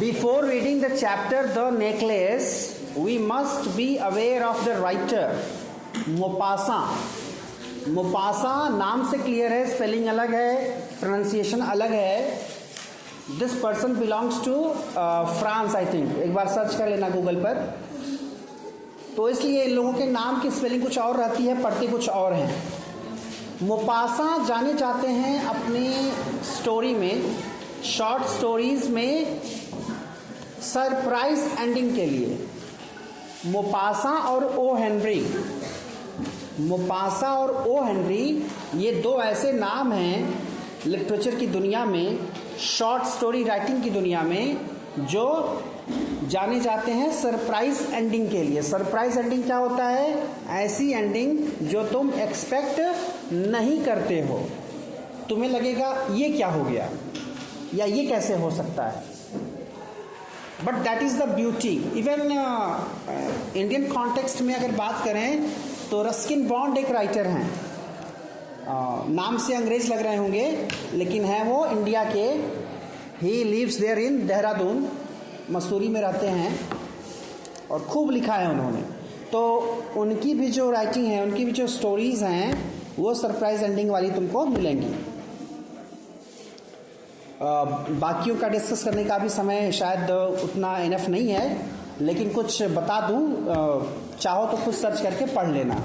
Before reading the chapter The Necklace, we must be aware of the writer. Maupassant. Maupassant नाम से clear है, spelling अलग है, pronunciation अलग है. This person belongs to France I think. एक बार सर्च कर लेना गूगल पर. तो इसलिए इन लोगों के नाम की स्पेलिंग कुछ और रहती है, पढ़ते कुछ और हैं. मोपासा जाने जाते हैं अपनी स्टोरी में, शॉर्ट स्टोरीज में सरप्राइज एंडिंग के लिए. मोपासा और ओ हेनरी, मोपासा और ओ हेनरी ये दो ऐसे नाम हैं लिटरेचर की दुनिया में, शॉर्ट स्टोरी राइटिंग की दुनिया में, जो जाने जाते हैं सरप्राइज एंडिंग के लिए. सरप्राइज एंडिंग क्या होता है? ऐसी एंडिंग जो तुम एक्सपेक्ट नहीं करते हो. तुम्हें लगेगा ये क्या हो गया या ये कैसे हो सकता है. But that is the beauty. Even Indian context में अगर बात करें तो रस्किन बॉन्ड एक राइटर हैं. नाम से अंग्रेज लग रहे होंगे लेकिन हैं वो इंडिया के. He lives there in Dehradun, Mussoorie में रहते हैं और खूब लिखा है उन्होंने. तो उनकी भी जो राइटिंग है, उनकी भी जो स्टोरीज़ हैं वो सरप्राइज एंडिंग वाली तुमको मिलेंगी. बाकियों का डिस्कस करने का भी समय शायद उतना इनफ नहीं है, लेकिन कुछ बता दूं, चाहो तो खुद सर्च करके पढ़ लेना.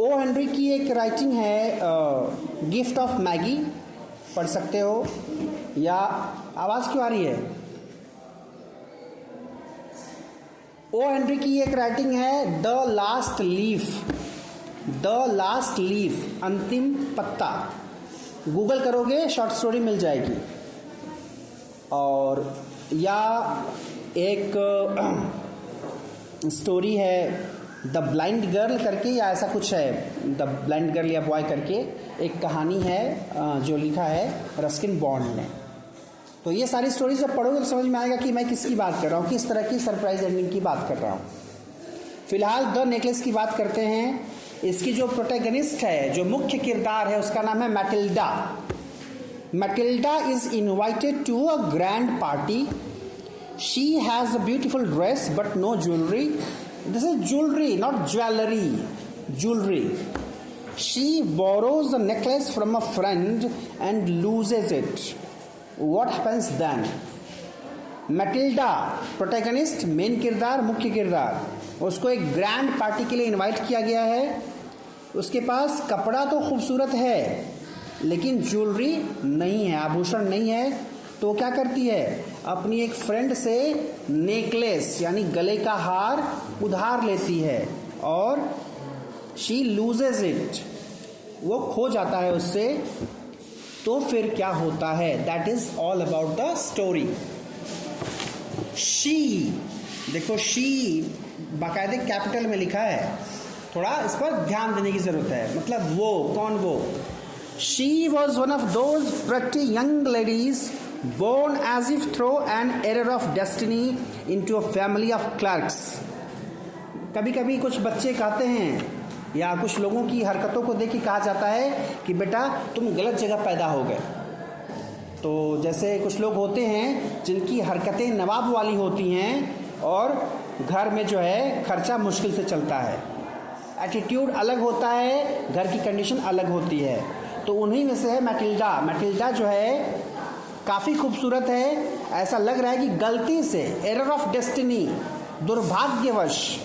ओ हेनरी की एक राइटिंग है गिफ्ट ऑफ मैगी, पढ़ सकते हो. या आवाज़ क्यों आ रही है? ओ हेनरी की एक राइटिंग है the last leaf, the last leaf, अंतिम पत्ता. गूगल करोगे शॉर्ट स्टोरी मिल जाएगी. और या एक स्टोरी है द ब्लाइंड गर्ल करके, या ऐसा कुछ है, द ब्लाइंड गर्ल या बॉय करके एक कहानी है जो लिखा है रस्किन बॉन्ड ने. तो ये सारी स्टोरीज जब पढ़ोगे तो समझ में आएगा कि मैं किसकी बात कर रहा हूँ, किस तरह की सरप्राइज एंडिंग की बात कर रहा हूँ. फिलहाल द नेकलेस की बात करते हैं. इसकी जो प्रोटैगनिस्ट है, जो मुख्य किरदार है, उसका नाम है Matilda. Matilda is invited to a grand party. She has a beautiful dress but no jewellery. This is jewellery, not jewellery, jewellery. She borrows the necklace from a friend and loses it. What happens then? Matilda protagonist, main किरदार, मुख्य किरदार, उसको एक grand party के लिए invite किया गया है. उसके पास कपड़ा तो खूबसूरत है लेकिन ज्वेलरी नहीं है, आभूषण नहीं है. तो क्या करती है? अपनी एक फ्रेंड से नेकलेस यानी गले का हार उधार लेती है और शी लूजेज इट, वो खो जाता है उससे. तो फिर क्या होता है? That is all about the story. She, देखो शी बाकायदे कैपिटल में लिखा है, थोड़ा इस पर ध्यान देने की जरूरत है. मतलब वो कौन? वो she was one of those pretty young ladies born as if through an error of destiny into a family of clerks. कभी कभी कुछ बच्चे कहते हैं या कुछ लोगों की हरकतों को देख के कहा जाता है कि बेटा तुम गलत जगह पैदा हो गए. तो जैसे कुछ लोग होते हैं जिनकी हरकतें नवाब वाली होती हैं और घर में जो है खर्चा मुश्किल से चलता है, एटीट्यूड अलग होता है, घर की कंडीशन अलग होती है. तो उन्हीं में से है मैटिल्डा. मैटिल्डा जो है काफ़ी खूबसूरत है. ऐसा लग रहा है कि गलती से, एरर ऑफ डेस्टिनी, दुर्भाग्यवश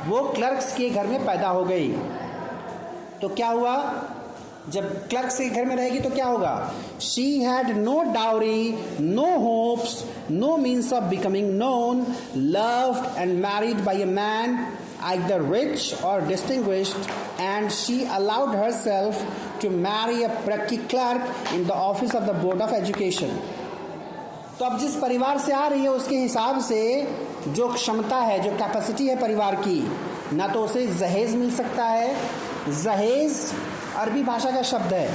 वो क्लर्क्स के घर में पैदा हो गई. तो क्या हुआ? जब क्लर्क्स के घर में रहेगी तो क्या होगा? She had no dowry, no hopes, no means of becoming known, loved and married by a man either rich or distinguished, and she allowed herself to marry a petty clerk in the office of the board of education. तो अब जिस परिवार से आ रही है उसके हिसाब से जो क्षमता है, जो कैपेसिटी है परिवार की, ना तो उसे जहेज मिल सकता है. जहेज अरबी भाषा का शब्द है,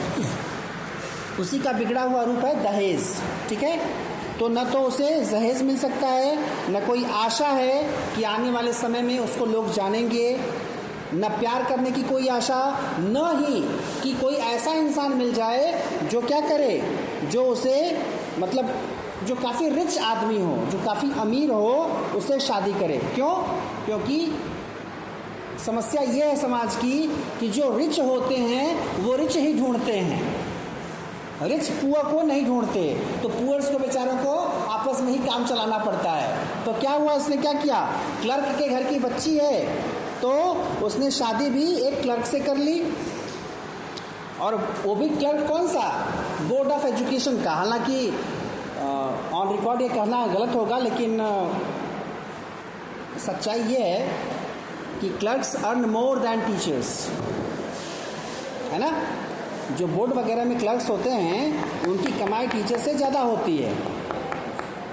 उसी का बिगड़ा हुआ रूप है दहेज. ठीक है? तो न तो उसे जहेज मिल सकता है, न कोई आशा है कि आने वाले समय में उसको लोग जानेंगे, न प्यार करने की कोई आशा, न ही कि कोई ऐसा इंसान मिल जाए जो क्या करे, जो उसे मतलब जो काफ़ी रिच आदमी हो, जो काफ़ी अमीर हो, उससे शादी करे। क्यों? क्योंकि समस्या ये है समाज की कि जो रिच होते हैं वो रिच ही ढूंढते हैं, रिच पुअर को नहीं ढूंढते। तो पुअर्स को बेचारों को आपस में ही काम चलाना पड़ता है। तो क्या हुआ, इसने क्या किया, क्लर्क के घर की बच्ची है तो उसने शादी भी एक क्लर्क से कर ली, और वो भी क्लर्क कौन सा, बोर्ड ऑफ एजुकेशन का। हालांकि ऑन रिकॉर्ड ये कहना गलत होगा, लेकिन सच्चाई ये है कि clerks earn more than teachers, है ना। जो बोर्ड वगैरह में क्लर्क्स होते हैं उनकी कमाई टीचर से ज़्यादा होती है।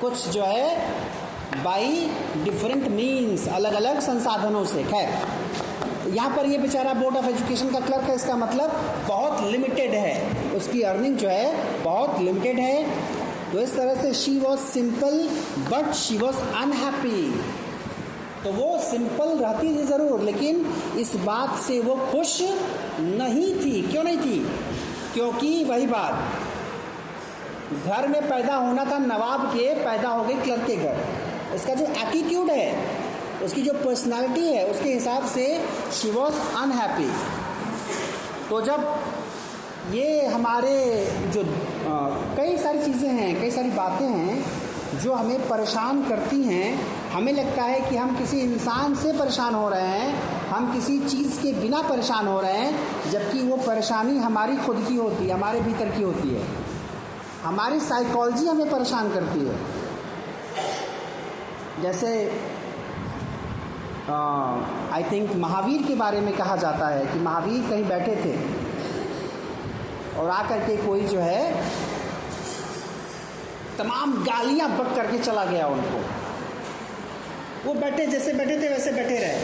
कुछ जो है बाई डिफरेंट मीन्स, अलग अलग संसाधनों से। खैर यहाँ पर ये बेचारा बोर्ड ऑफ एजुकेशन का क्लर्क है, इसका मतलब बहुत लिमिटेड है, उसकी अर्निंग जो है बहुत लिमिटेड है। तो इस तरह से she was simple but she was unhappy. तो वो सिंपल रहती थी ज़रूर, लेकिन इस बात से वो खुश नहीं थी। क्यों नहीं थी? क्योंकि वही बात, घर में पैदा होना था नवाब के, पैदा हो गई क्लर्क के घर। इसका जो एटीट्यूड है, उसकी जो पर्सनालिटी है, उसके हिसाब से शी वॉज अनहैप्पी। तो जब ये हमारे जो कई सारी चीज़ें हैं, कई सारी बातें हैं जो हमें परेशान करती हैं, हमें लगता है कि हम किसी इंसान से परेशान हो रहे हैं, हम किसी चीज़ के बिना परेशान हो रहे हैं, जबकि वो परेशानी हमारी खुद की होती है, हमारे भीतर की होती है। हमारी साइकोलॉजी हमें परेशान करती है। जैसे आई थिंक महावीर के बारे में कहा जाता है कि महावीर कहीं बैठे थे और आकर के कोई जो है तमाम गालियां बक करके चला गया उनको। वो बैठे, जैसे बैठे थे वैसे बैठे रहे।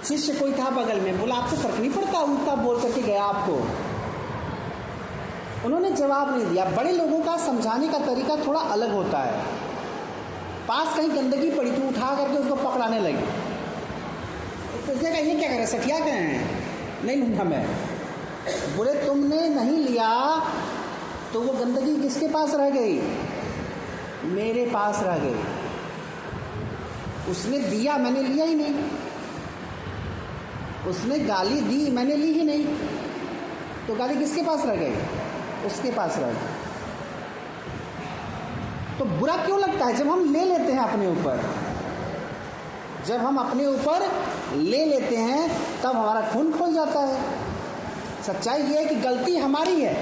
शिष्य कोई था बगल में, बोला आपको फर्क नहीं पड़ता, उल्टा बोल करके गया आपको। उन्होंने जवाब नहीं दिया। बड़े लोगों का समझाने का तरीका थोड़ा अलग होता है। पास कहीं गंदगी पड़ी तो उठा करके उसको पकड़ाने लगे। तो उसने कहा ये क्या कर रहे, सठिया गए हैं? नहीं लूँगा मैं। बोले तुमने नहीं लिया तो वो गंदगी किसके पास रह गई? मेरे पास रह गई। उसने दिया, मैंने लिया ही नहीं। उसने गाली दी, मैंने ली ही नहीं। तो गाली किसके पास रह गई? उसके पास रह गई। तो बुरा क्यों लगता है जब हम ले लेते हैं अपने ऊपर? जब हम अपने ऊपर ले लेते हैं तब हमारा खून खोल जाता है। सच्चाई ये है कि गलती हमारी है।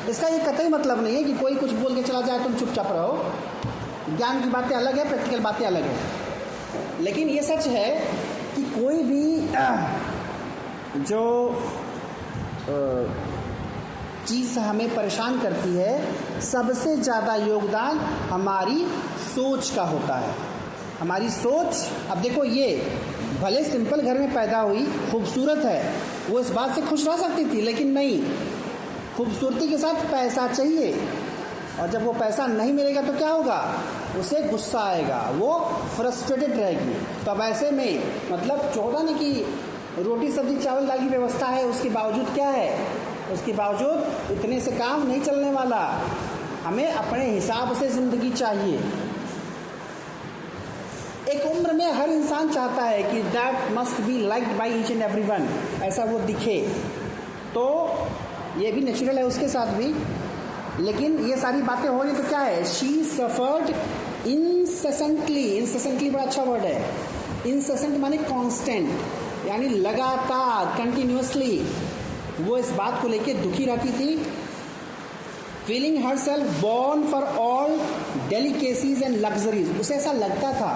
इसका ये कतई मतलब नहीं है कि कोई कुछ बोल के चला जाए तुम चुपचाप रहो। ज्ञान की बातें अलग है, प्रैक्टिकल बातें अलग है। लेकिन ये सच है कि कोई भी जो चीज़ हमें परेशान करती है, सबसे ज़्यादा योगदान हमारी सोच का होता है। हमारी सोच। अब देखो, ये भले सिंपल घर में पैदा हुई, खूबसूरत है, वो इस बात से खुश रह सकती थी, लेकिन नहीं, खूबसूरती के साथ पैसा चाहिए। और जब वो पैसा नहीं मिलेगा तो क्या होगा? उसे गुस्सा आएगा, वो फ्रस्ट्रेटेड रहेगी। तो अब ऐसे में मतलब चौथा नहीं कि रोटी सब्जी चावल दाल की व्यवस्था है, उसके बावजूद क्या है, उसके बावजूद इतने से काम नहीं चलने वाला। हमें अपने हिसाब से ज़िंदगी चाहिए। एक उम्र में हर इंसान चाहता है कि that must be liked by each and everyone, ऐसा वो दिखे। तो ये भी नेचुरल है उसके साथ भी। लेकिन ये सारी बातें हो रही तो क्या है? She suffered incessantly. इंसेसेंटली बड़ा अच्छा वर्ड है। इंसेसेंट माने कांस्टेंट, यानी लगातार, कंटिन्यूसली वो इस बात को लेके दुखी रहती थी। Feeling her self born for all delicacies and luxuries. उसे ऐसा लगता था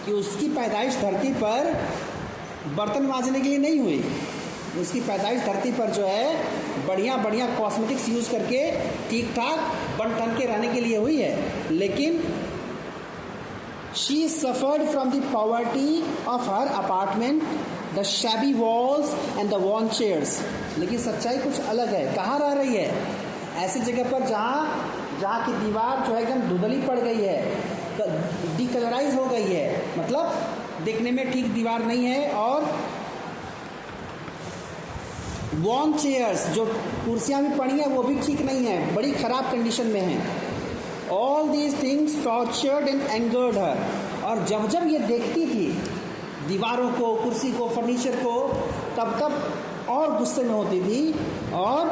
कि उसकी पैदाइश धरती पर बर्तन मांजने के लिए नहीं हुई। उसकी पैदाइश धरती पर जो है बढ़िया बढ़िया कॉस्मेटिक्स यूज़ करके ठीक ठाक बन ठन के रहने के लिए हुई है। लेकिन she suffered from the poverty of her apartment, the shabby walls and the worn chairs. लेकिन सच्चाई कुछ अलग है। कहाँ रह रही है? ऐसी जगह पर जहाँ की दीवार जो है एकदम धुंधली पड़ गई है, डिकलराइज हो गई है, मतलब देखने में ठीक दीवार नहीं है, और वॉर्न चेयर्स, जो कुर्सियाँ भी पड़ी हैं वो भी ठीक नहीं है, बड़ी ख़राब कंडीशन में हैं। All these things tortured and angered her. और जब जब ये देखती थी दीवारों को, कुर्सी को, फर्नीचर को, तब तब और गुस्से में होती थी और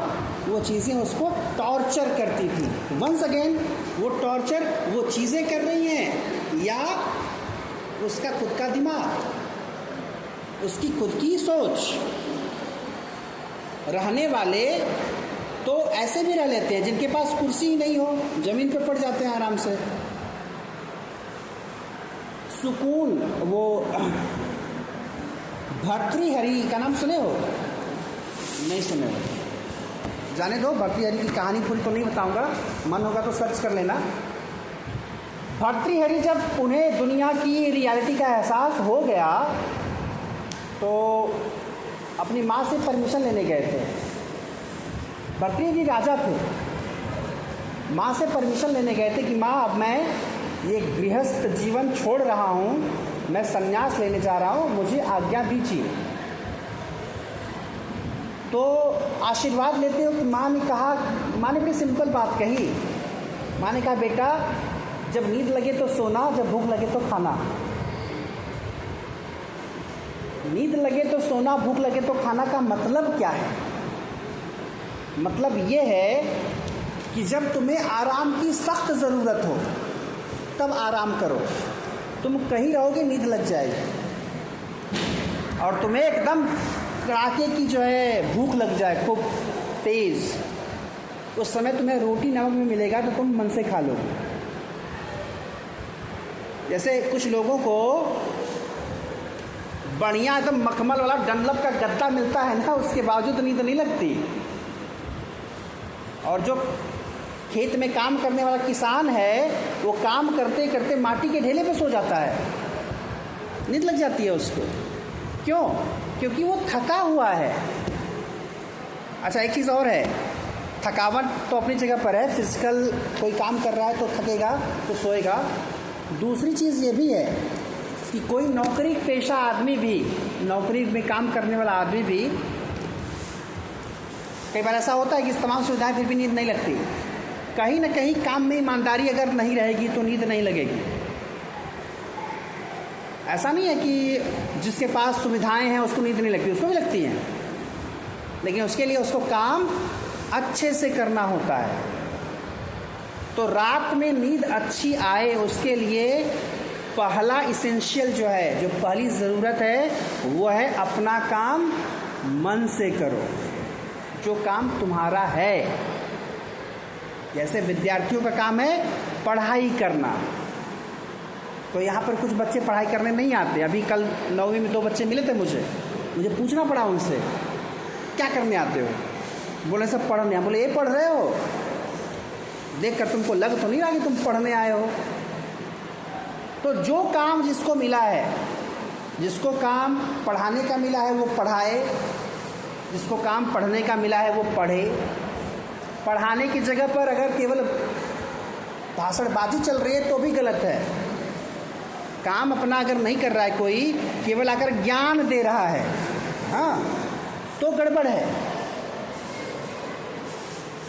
वो चीज़ें उसको टॉर्चर करती थी। वंस अगेन वो टॉर्चर वो चीज़ें कर रही हैं या उसका खुद का दिमाग, उसकी खुद की सोच। रहने वाले तो ऐसे भी रह लेते हैं जिनके पास कुर्सी ही नहीं हो, ज़मीन पर पड़ जाते हैं आराम से। सुकून, वो भर्तृहरि का नाम सुने हो? नहीं सुने हो? जाने दो, भर्तृहरि की कहानी पूरी तो नहीं बताऊंगा, मन होगा तो सर्च कर लेना। भर्तृहरि जब उन्हें दुनिया की रियलिटी का एहसास हो गया तो अपनी माँ से परमिशन लेने गए थे। भर्तृहरि राजा थे, माँ से परमिशन लेने गए थे कि माँ अब मैं ये गृहस्थ जीवन छोड़ रहा हूँ, मैं संन्यास लेने जा रहा हूँ, मुझे आज्ञा दीजिए। तो आशीर्वाद लेते हो कि माँ ने कहा, माँ ने बड़ी सिंपल बात कही। माँ ने कहा बेटा जब नींद लगे तो सोना, जब भूख लगे तो खाना। नींद लगे तो सोना, भूख लगे तो खाना का मतलब क्या है? मतलब ये है कि जब तुम्हें आराम की सख्त ज़रूरत हो तब आराम करो। तुम कहीं रहोगे नींद लग जाएगी, और तुम्हें एकदम कड़ाके की जो है भूख लग जाए खूब तेज़, उस समय तुम्हें रोटी नमक में मिलेगा तो तुम मन से खा लोगे। जैसे कुछ लोगों को बढ़िया एकदम मखमल वाला डनलप का गद्दा मिलता है ना, उसके बावजूद नींद नहीं लगती। और जो खेत में काम करने वाला किसान है वो काम करते करते माटी के ढेले पे सो जाता है, नींद लग जाती है उसको। क्यों? क्योंकि वो थका हुआ है। अच्छा एक चीज़ और है, थकावट तो अपनी जगह पर है, फिजिकल कोई काम कर रहा है तो थकेगा तो सोएगा। दूसरी चीज़ ये भी है कि कोई नौकरी पेशा आदमी भी, नौकरी में काम करने वाला आदमी भी, कई बार ऐसा होता है कि तमाम सुविधाएं फिर भी नींद नहीं लगती। कहीं ना कहीं काम में ईमानदारी अगर नहीं रहेगी तो नींद नहीं लगेगी। ऐसा नहीं है कि जिसके पास सुविधाएं हैं उसको नींद नहीं लगती, उसको भी लगती हैं, लेकिन उसके लिए उसको काम अच्छे से करना होता है। तो रात में नींद अच्छी आए उसके लिए पहला इसेंशियल जो है, जो पहली ज़रूरत है वो है अपना काम मन से करो, जो काम तुम्हारा है। जैसे विद्यार्थियों का काम है पढ़ाई करना, तो यहाँ पर कुछ बच्चे पढ़ाई करने नहीं आते। अभी कल 9वीं में 2 बच्चे मिले थे मुझे पूछना पड़ा उनसे क्या करने आते हो? बोले सब पढ़ने। बोले ये पढ़ रहे हो? देख कर तुमको लग तो नहीं रहा कि तुम पढ़ने आए हो? तो जो काम जिसको मिला है, जिसको काम पढ़ाने का मिला है वो पढ़ाए, जिसको काम पढ़ने का मिला है वो पढ़े। पढ़ाने की जगह पर अगर केवल भाषणबाजी चल रही है तो भी गलत है। काम अपना अगर नहीं कर रहा है कोई, केवल आकर ज्ञान दे रहा है, हाँ, तो गड़बड़ है।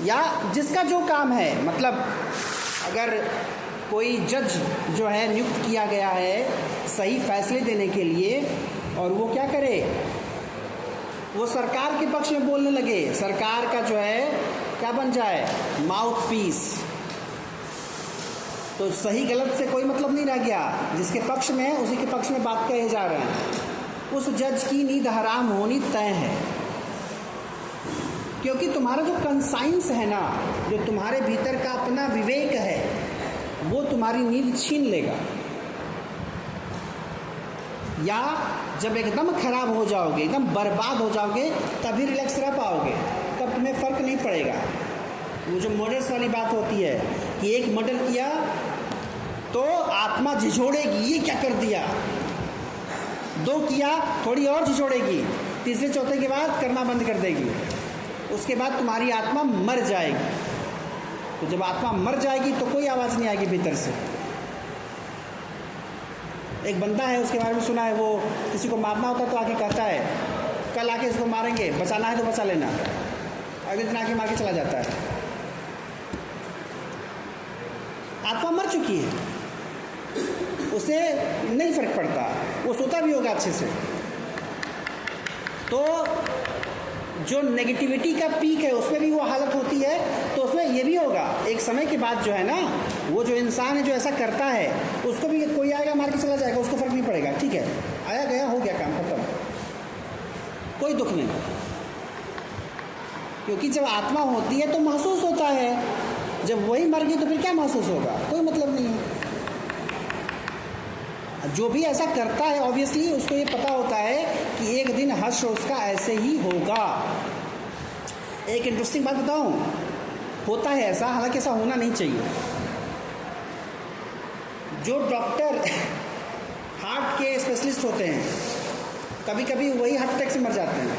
या जिसका जो काम है, मतलब अगर कोई जज जो है नियुक्त किया गया है सही फैसले देने के लिए, और वो क्या करे, वो सरकार के पक्ष में बोलने लगे, सरकार का जो है क्या बन जाए, माउथ पीस, तो सही गलत से कोई मतलब नहीं रह गया। जिसके पक्ष में है उसी के पक्ष में बात कहे जा रहे हैं। उस जज की नींद हराम होनी तय है, क्योंकि तुम्हारा जो कंसाइंस है ना, जो तुम्हारे भीतर का अपना विवेक है, वो तुम्हारी नींद छीन लेगा। या जब एकदम खराब हो जाओगे, एकदम बर्बाद हो जाओगे, तभी रिलैक्स रह पाओगे, तब तुम्हें फ़र्क नहीं पड़ेगा। वो जो मर्डर्स वाली बात होती है कि एक मर्डर किया तो आत्मा झिझोड़ेगी, ये क्या कर दिया, 2 किया थोड़ी और झिझोड़ेगी, तीसरे चौथे के बाद करना बंद कर देगी, उसके बाद तुम्हारी आत्मा मर जाएगी। तो जब आत्मा मर जाएगी तो कोई आवाज़ नहीं आएगी भीतर से। एक बंदा है, उसके बारे में सुना है, वो किसी को मारना होता है तो आके कहता है कल आके इसको मारेंगे, बचाना है तो बचा लेना, अगले दिन आके मार के चला जाता है। आत्मा मर चुकी है, उसे नहीं फर्क पड़ता, वो सोता भी होगा अच्छे से। तो जो नेगेटिविटी का पीक है उसमें भी वो हालत होती है, तो उसमें ये भी होगा एक समय के बाद जो है ना, वो जो इंसान है जो ऐसा करता है उसको भी कोई आएगा मार के चला जाएगा, उसको फर्क नहीं पड़ेगा, ठीक है आया गया हो गया काम खत्म, कोई दुख नहीं। क्योंकि जब आत्मा होती है तो महसूस होता है, जब वही मर गई तो फिर क्या महसूस होगा, कोई मतलब नहीं है। जो भी ऐसा करता है ऑब्वियसली उसको ये पता होता है कि एक दिन हर्ष उसका ऐसे ही होगा। एक इंटरेस्टिंग बात बताऊं, होता है ऐसा, हालांकि ऐसा होना नहीं चाहिए। जो डॉक्टर हार्ट के स्पेशलिस्ट होते हैं कभी कभी वही हार्ट अटैक से मर जाते हैं।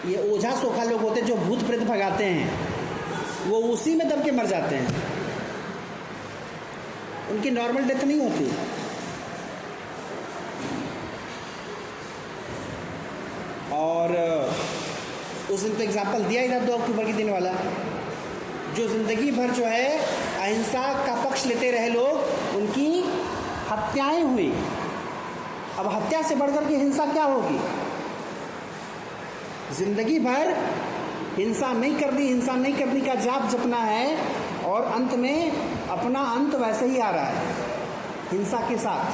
ये ओझा सोखा लोग होते हैं जो भूत प्रेत भगाते हैं, वो उसी में दब के मर जाते हैं, उनकी नॉर्मल डेथ नहीं होती। और उस दिन तो एग्जाम्पल दिया ही था 2 अक्टूबर के दिन वाला, जो ज़िंदगी भर जो है अहिंसा का पक्ष लेते रहे लोग, उनकी हत्याएं हुई। अब हत्या से बढ़कर के हिंसा क्या होगी? जिंदगी भर हिंसा नहीं करनी, हिंसा नहीं करने का जाप जपना है, और अंत में अपना अंत वैसे ही आ रहा है हिंसा के साथ।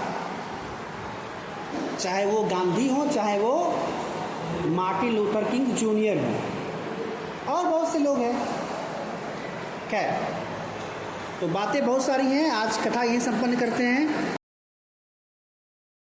चाहे वो गांधी हो, चाहे वो मार्टिन लूथर किंग जूनियर हो, और बहुत से लोग हैं। खैर, तो बातें बहुत सारी हैं, आज कथा यही संपन्न करते हैं।